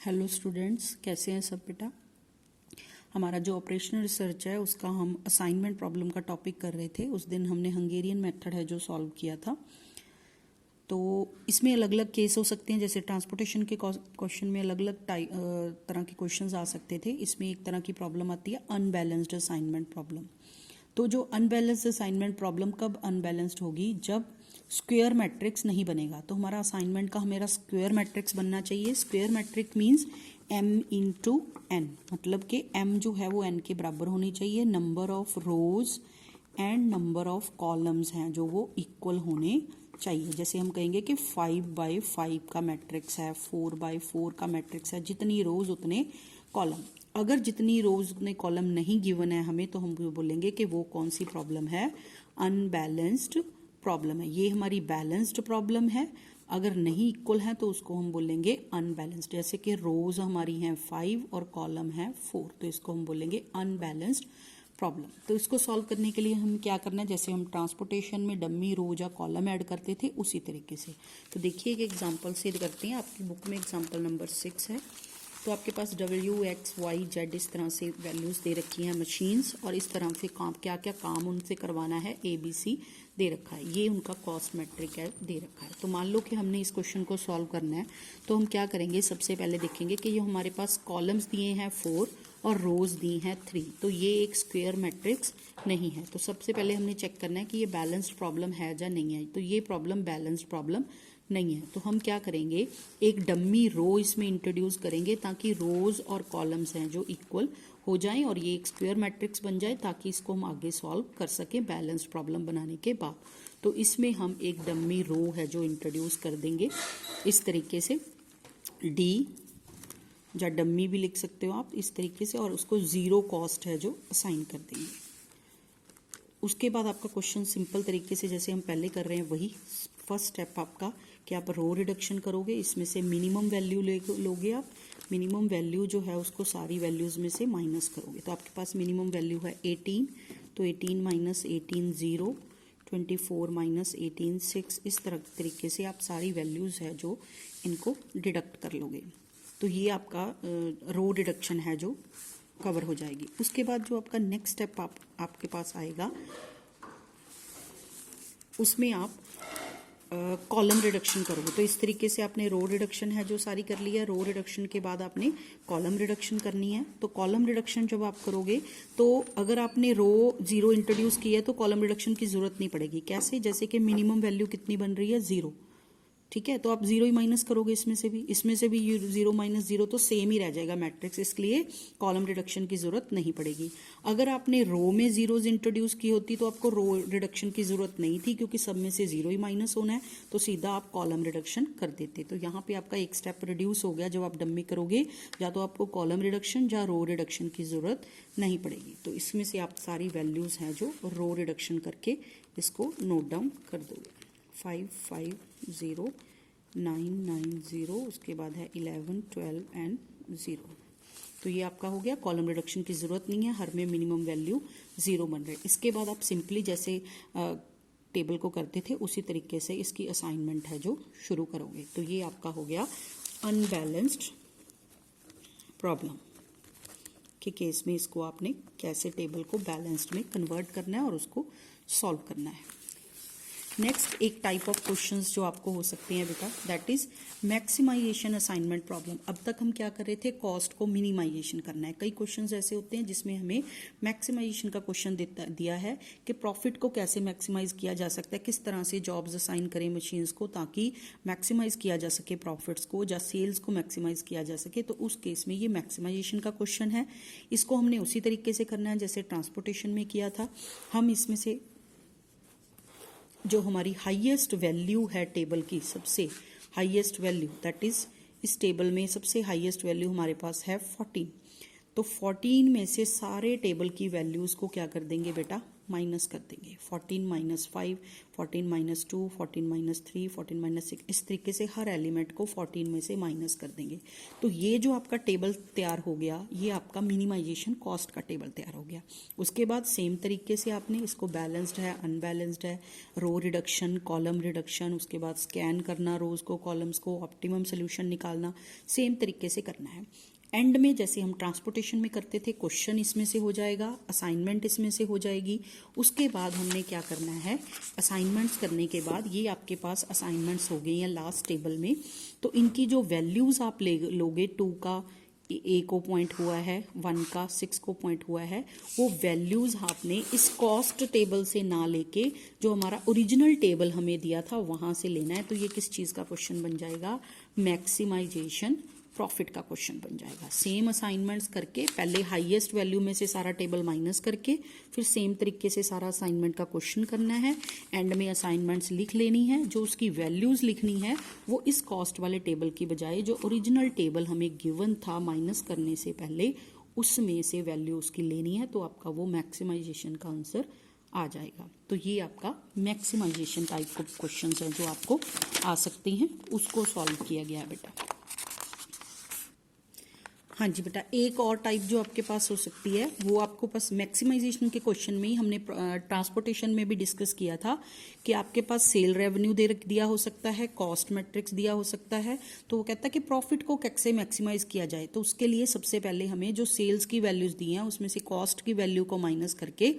Hello students, कैसे हैं सब बेटा। हमारा जो ऑपरेशनल रिसर्च है उसका हम असाइनमेंट प्रॉब्लम का टॉपिक कर रहे थे। उस दिन हमने हंगेरियन मेथड है जो सॉल्व किया था। तो इसमें अलग अलग केस हो सकते हैं, जैसे ट्रांसपोर्टेशन के क्वेश्चन में अलग अलग तरह के क्वेश्चंस आ सकते थे। इसमें एक तरह की प्रॉब्लम आती है अनबैलेंस्ड असाइनमेंट प्रॉब्लम। तो जो अनबैलेंस्ड असाइनमेंट प्रॉब्लम कब अनबैलेंस्ड होगी, जब स्क्वायर मैट्रिक्स नहीं बनेगा। तो हमारा असाइनमेंट का मेरा स्क्वायर मैट्रिक्स बनना चाहिए। Square matrix means m into N, मतलब कि m जो है वो n के बराबर होनी चाहिए। Number of rose and number of columns हैं जो वो इक्वल होने चाहिए। जैसे हम कहेंगे कि 5/5 का मैट्रिक्स है, 4/4 का मैट्रिक्स है, जितनी रोज उतने कॉलम। अगर जितनी रोज उतने कॉलम नहीं गिवन है हमें, तो हम बोलेंगे कि वो कौन सी प्रॉब्लम है, अनबैलेंस्ड प्रॉब्लम है। ये हमारी बैलेंस्ड प्रॉब्लम है। अगर नहीं इक्वल है तो उसको हम बोलेंगे अनबैलेंस्ड। जैसे कि रोज हमारी हैं 5 और कॉलम है 4, तो इसको हम बोलेंगे अनबैलेंस्ड प्रॉब्लम। तो इसको सॉल्व करने के लिए हम क्या करना है, जैसे हम ट्रांसपोर्टेशन में डमी रोज या कॉलम ऐड करते थे उसी तरीके से। तो देखिए एक एग्जांपल से करते हैं। आपकी बुक में एग्जांपल नंबर 6 है। तो आपके पास W, X, Y, Z इस तरह से वैल्यूज़ दे रखी हैं मशीन्स, और इस तरह से काम क्या क्या काम उनसे करवाना है ABC दे रखा है। ये उनका कॉस्ट मैट्रिक है दे रखा है। तो मान लो कि हमने इस क्वेश्चन को सॉल्व करना है, तो हम क्या करेंगे, सबसे पहले देखेंगे कि ये हमारे पास कॉलम्स दिए हैं 4 और रोज दी हैं 3। तो ये एक स्क्वायर मैट्रिक्स नहीं है। तो सबसे पहले हमने चेक करना है कि ये बैलेंस्ड प्रॉब्लम है या नहीं है। तो ये प्रॉब्लम बैलेंस्ड प्रॉब्लम नहीं है। तो हम क्या करेंगे, एक डम्मी रो इसमें इंट्रोड्यूस करेंगे ताकि रोज और कॉलम्स हैं जो इक्वल हो जाएं और ये एक स्क्वायर मैट्रिक्स बन जाए, ताकि इसको हम आगे सॉल्व कर सकें बैलेंस्ड प्रॉब्लम बनाने के बाद। तो इसमें हम एक डम्मी रो है जो इंट्रोड्यूस कर देंगे इस तरीके से, डी या डम्मी भी लिख सकते हो आप इस तरीके से, और उसको जीरो कॉस्ट है जो असाइन कर देंगे। उसके बाद आपका क्वेश्चन सिंपल तरीके से जैसे हम पहले कर रहे हैं वही फर्स्ट स्टेप आपका कि आप रो रिडक्शन करोगे। इसमें से मिनिमम वैल्यू लोगे आप। मिनिमम वैल्यू जो है उसको सारी वैल्यूज़ में से माइनस करोगे। तो आपके पास मिनिमम वैल्यू है 18, तो 18 माइनस 18 0, 24 माइनस 18 6। इस तरीके से आप सारी वैल्यूज़ है जो इनको डिडक्ट कर लोगे। तो ये आपका रो रिडक्शन है जो कवर हो जाएगी। उसके बाद जो आपका नेक्स्ट स्टेप आपके पास आएगा, उसमें आप कॉलम रिडक्शन करोगे। तो इस तरीके से आपने रो रिडक्शन है जो सारी कर लिया। रो रिडक्शन के बाद आपने कॉलम रिडक्शन करनी है। तो कॉलम रिडक्शन जब आप करोगे, तो अगर आपने रो 0 इंट्रोड्यूस किया है तो कॉलम रिडक्शन की जरूरत नहीं पड़ेगी। कैसे, जैसे कि मिनिमम वैल्यू कितनी बन रही है 0, ठीक है, तो आप 0 ही माइनस करोगे इसमें से भी 0 माइनस 0, तो सेम ही रह जाएगा मैट्रिक्स, इसलिए कॉलम रिडक्शन की जरूरत नहीं पड़ेगी। अगर आपने रो में जीरोज इंट्रोड्यूस की होती तो आपको रो रिडक्शन की जरूरत नहीं थी, क्योंकि सब में से 0 ही माइनस होना है, तो सीधा आप कॉलम रिडक्शन कर देते। तो यहाँ पे आपका एक स्टेप रिड्यूस हो गया। जब आप डम्मी करोगे या तो आपको कॉलम रिडक्शन या रो रिडक्शन की जरूरत नहीं पड़ेगी। तो इसमें से आप सारी वैल्यूज हैं जो रो रिडक्शन करके इसको नोट डाउन कर दोगे। 5 5 0 9 9 0, उसके बाद है 11 12 एंड 0। तो ये आपका हो गया। कॉलम रिडक्शन की ज़रूरत नहीं है, हर में मिनिमम वैल्यू 0 बन रहे हैं। इसके बाद आप सिंपली जैसे टेबल को करते थे उसी तरीके से इसकी असाइनमेंट है जो शुरू करोगे। तो ये आपका हो गया अनबैलेंस्ड प्रॉब्लम के केस में इसको आपने कैसे टेबल को बैलेंस्ड में कन्वर्ट करना है और उसको सॉल्व करना है। नेक्स्ट एक टाइप ऑफ क्वेश्चंस जो आपको हो सकते हैं बेटा, that is maximization assignment problem. अब तक हम क्या कर रहे थे, कॉस्ट को मिनिमाइजेशन करना है। कई क्वेश्चंस ऐसे होते हैं जिसमें हमें मैक्सिमाइजेशन का क्वेश्चन दिया है कि प्रॉफिट को कैसे मैक्सिमाइज किया जा सकता है, किस तरह से जॉब्स असाइन करें मशीन्स को ताकि मैक्सिमाइज किया जा सके प्रॉफिट्स को, या सेल्स को मैक्सिमाइज किया जा सके। तो उस केस में ये मैक्सिमाइजेशन का क्वेश्चन है। इसको हमने उसी तरीके से करना है जैसे ट्रांसपोर्टेशन में किया था। हम इसमें से जो हमारी हाईएस्ट वैल्यू है टेबल की, सबसे हाईएस्ट वैल्यू, दैट इज इस टेबल में सबसे हाईएस्ट वैल्यू हमारे पास है 14। तो 14 में से सारे टेबल की वैल्यूज को क्या कर देंगे बेटा, माइनस कर देंगे। 14 माइनस 5, 14 माइनस 2, 14 माइनस 3, 14 माइनस 6, इस तरीके से हर एलिमेंट को 14 में से माइनस कर देंगे। तो ये जो आपका टेबल तैयार हो गया, ये आपका मिनिमाइजेशन कॉस्ट का टेबल तैयार हो गया। उसके बाद सेम तरीके से आपने इसको बैलेंस्ड है, अनबैलेंस्ड है, रो रिडक्शन, कॉलम रिडक्शन, उसके बाद स्कैन करना रोज को, कॉलम्स को, ऑप्टिमम सोल्यूशन निकालना, सेम तरीके से करना है। एंड में जैसे हम ट्रांसपोर्टेशन में करते थे, क्वेश्चन इसमें से हो जाएगा, असाइनमेंट इसमें से हो जाएगी। उसके बाद हमने क्या करना है, असाइनमेंट्स करने के बाद ये आपके पास असाइनमेंट्स हो गए हैं लास्ट टेबल में। तो इनकी जो वैल्यूज आप लोगे, 2 का ए को पॉइंट हुआ है, 1 का 6 को पॉइंट हुआ है, वो वैल्यूज आपने इस कॉस्ट टेबल से ना लेके जो हमारा ओरिजिनल टेबल हमें दिया था वहां से लेना है। तो ये किस चीज का क्वेश्चन बन जाएगा, मैक्सिमाइजेशन प्रॉफिट का क्वेश्चन बन जाएगा। सेम असाइनमेंट्स करके पहले हाईएस्ट वैल्यू में से सारा टेबल माइनस करके फिर सेम तरीके से सारा असाइनमेंट का क्वेश्चन करना है। एंड में असाइनमेंट्स लिख लेनी है, जो उसकी वैल्यूज लिखनी है वो इस कॉस्ट वाले टेबल की बजाय जो ओरिजिनल टेबल हमें गिवन था माइनस करने से पहले उसमें से वैल्यू उसकी लेनी है। तो आपका वो मैक्सिमाइजेशन का आंसर आ जाएगा। तो ये आपका मैक्सिमाइजेशन टाइप ऑफ क्वेश्चन है जो आपको आ सकते हैं, उसको सॉल्व किया गया है बेटा। हाँ जी बेटा, एक और टाइप जो आपके पास हो सकती है वो आपको पास मैक्सिमाइजेशन के क्वेश्चन में ही हमने ट्रांसपोर्टेशन में भी डिस्कस किया था कि आपके पास सेल रेवेन्यू दिया हो सकता है, कॉस्ट मैट्रिक्स दिया हो सकता है। तो वो कहता है कि प्रॉफिट को कैसे मैक्सिमाइज किया जाए। तो उसके लिए सबसे पहले हमें जो सेल्स की वैल्यूज दी हैं उसमें से कॉस्ट की वैल्यू को माइनस करके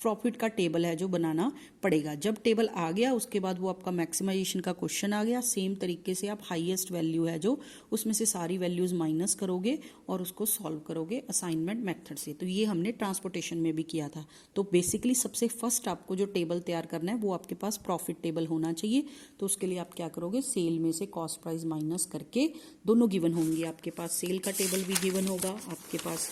प्रॉफिट का टेबल है जो बनाना पड़ेगा। जब टेबल आ गया उसके बाद वो आपका मैक्सिमाइजेशन का क्वेश्चन आ गया। सेम तरीके से आप हाईएस्ट वैल्यू है जो उसमें से सारी वैल्यूज माइनस करोगे और उसको सॉल्व करोगे असाइनमेंट मेथड से। तो ये हमने ट्रांसपोर्टेशन में भी किया था। तो बेसिकली सबसे फर्स्ट आपको जो टेबल तैयार करना है वो आपके पास प्रॉफिट टेबल होना चाहिए। तो उसके लिए आप क्या करोगे, सेल में से कॉस्ट प्राइस माइनस करके, दोनों गिवन होंगे आपके पास, सेल का टेबल भी गिवन होगा, आपके पास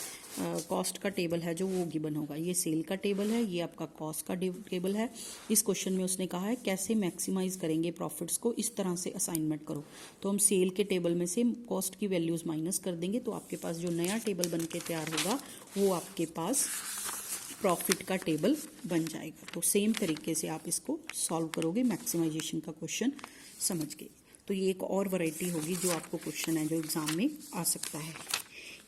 कॉस्ट का टेबल है जो वो गिवन होगा। ये सेल का टेबल है, ये आपका कॉस्ट का टेबल है। इस क्वेश्चन में उसने कहा है कैसे मैक्सिमाइज करेंगे प्रॉफिट्स को, इस तरह से असाइनमेंट करो। तो हम सेल के टेबल में से कॉस्ट की वैल्यूज माइनस कर देंगे। तो आपके पास जो नया टेबल बन के तैयार होगा वो आपके पास प्रॉफिट का टेबल बन जाएगा। तो सेम तरीके से आप इसको सॉल्व करोगे मैक्सिमाइजेशन का क्वेश्चन समझ के। तो ये एक और वैरायटी होगी जो आपको क्वेश्चन है जो एग्जाम में आ सकता है।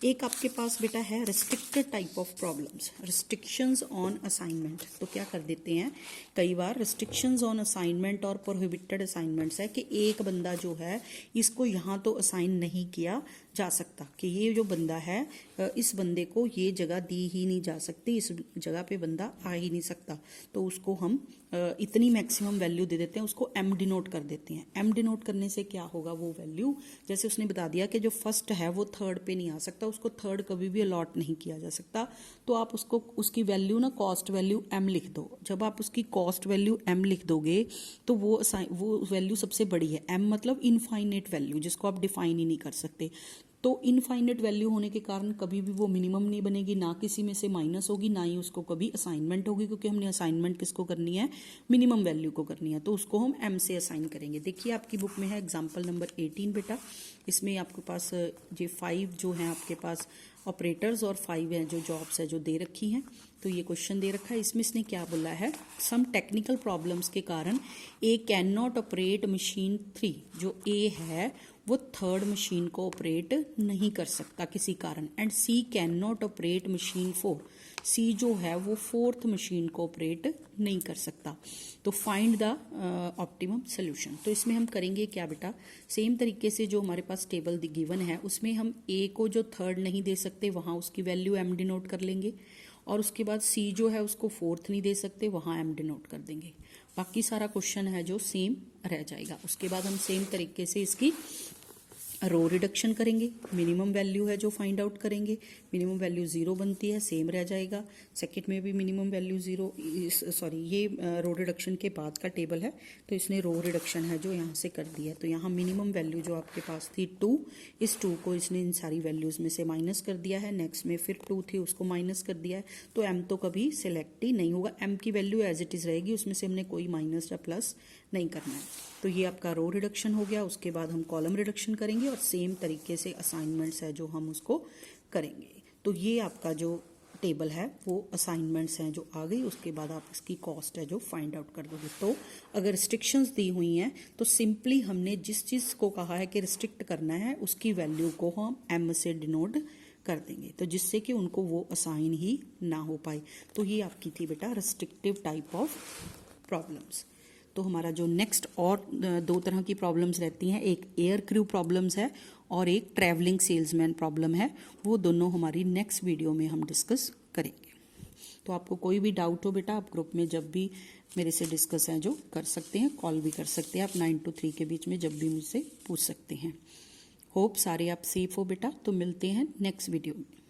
एक आपके पास बेटा है restricted type of problems, restrictions on assignment. तो क्या कर देते हैं, कई बार रिस्ट्रिक्शंस ऑन असाइनमेंट और प्रोहिबिटेड असाइनमेंट्स है कि एक बंदा जो है इसको यहाँ तो असाइन नहीं किया जा सकता, कि ये जो बंदा है इस बंदे को ये जगह दी ही नहीं जा सकती, इस जगह पे बंदा आ ही नहीं सकता। तो उसको हम इतनी मैक्सिमम वैल्यू दे देते हैं, उसको एम डिनोट कर देते हैं। एम डिनोट करने से क्या होगा, वो वैल्यू जैसे उसने बता दिया कि जो फर्स्ट है वो थर्ड पे नहीं आ सकता, उसको थर्ड कभी भी अलॉट नहीं किया जा सकता। तो आप उसको उसकी वैल्यू ना कॉस्ट वैल्यू एम लिख दो। जब आप उसकी कॉस्ट वैल्यू एम लिख दोगे तो वो वैल्यू सबसे बड़ी है। एम मतलब इनफाइनेट वैल्यू जिसको आप डिफाइन ही नहीं कर सकते। तो इनफाइनेट वैल्यू होने के कारण कभी भी वो मिनिमम नहीं बनेगी, ना किसी में से माइनस होगी, ना ही उसको कभी असाइनमेंट होगी, क्योंकि हमने असाइनमेंट किसको करनी है, मिनिमम वैल्यू को करनी है। तो उसको हम एम से असाइन करेंगे। देखिए आपकी बुक में है एग्जाम्पल नंबर 18 बेटा। इसमें आपके पास ये 5 जो है आपके पास ऑपरेटर्स और 5 हैं जो जॉब्स है जो दे रखी हैं। तो ये क्वेश्चन दे रखा है, इसमें इसने क्या बोला है, सम टेक्निकल प्रॉब्लम्स के कारण ए कैन नॉट ऑपरेट मशीन 3, जो ए है वो थर्ड मशीन को ऑपरेट नहीं कर सकता किसी कारण। And C can not operate machine 4, C जो है वो फोर्थ मशीन को ऑपरेट नहीं कर सकता। तो फाइंड द ऑप्टिमम सोल्यूशन। तो इसमें हम करेंगे क्या बेटा, सेम तरीके से जो हमारे पास टेबल गिवन है उसमें हम ए को जो थर्ड नहीं दे सकते वहां उसकी वैल्यू एम डिनोट कर लेंगे, और उसके बाद सी जो है उसको फोर्थ नहीं दे सकते वहां एम डिनोट कर देंगे। बाकी सारा क्वेश्चन है जो सेम रह जाएगा। उसके बाद हम सेम तरीके से इसकी रो रिडक्शन करेंगे, मिनिमम वैल्यू है जो फाइंड आउट करेंगे। मिनिमम वैल्यू 0 बनती है, सेम रह जाएगा। सेकंड में भी मिनिमम वैल्यू 0, सॉरी ये रो रिडक्शन के बाद का टेबल है तो इसने रो रिडक्शन है जो यहाँ से कर दिया। तो यहाँ मिनिमम वैल्यू जो आपके पास थी 2, इस 2 को इसने इन सारी वैल्यूज में से माइनस कर दिया है। नेक्स्ट में फिर 2 थी उसको माइनस कर दिया है। तो एम तो कभी सिलेक्ट ही नहीं होगा, एम की वैल्यू एज इट इज रहेगी, उसमें से हमने कोई माइनस या प्लस नहीं करना है। तो ये आपका रो रिडक्शन हो गया। उसके बाद हम कॉलम रिडक्शन करेंगे और सेम तरीके से असाइनमेंट्स है जो हम उसको करेंगे। तो ये आपका जो टेबल है वो असाइनमेंट्स हैं जो आ गई, उसके बाद आप इसकी कॉस्ट है जो फाइंड आउट कर दोगे। तो अगर रिस्ट्रिक्शंस दी हुई हैं तो सिंपली हमने जिस चीज़ को कहा है कि रिस्ट्रिक्ट करना है उसकी वैल्यू को हम एम से डिनोट कर देंगे, तो जिससे कि उनको वो असाइन ही ना हो पाए। तो ये आपकी थी बेटा रिस्ट्रिक्टिव टाइप ऑफ प्रॉब्लम्स। तो हमारा जो नेक्स्ट और 2 तरह की प्रॉब्लम्स रहती हैं, एक एयर क्रू प्रॉब्लम्स है और एक ट्रैवलिंग सेल्समैन प्रॉब्लम है, वो दोनों हमारी नेक्स्ट वीडियो में हम डिस्कस करेंगे। तो आपको कोई भी डाउट हो बेटा, आप ग्रुप में जब भी मेरे से डिस्कस हैं जो कर सकते हैं, कॉल भी कर सकते हैं आप 9 to 3 के बीच में, जब भी मुझसे पूछ सकते हैं। होप सारे आप सेफ हो बेटा। तो मिलते हैं नेक्स्ट वीडियो में।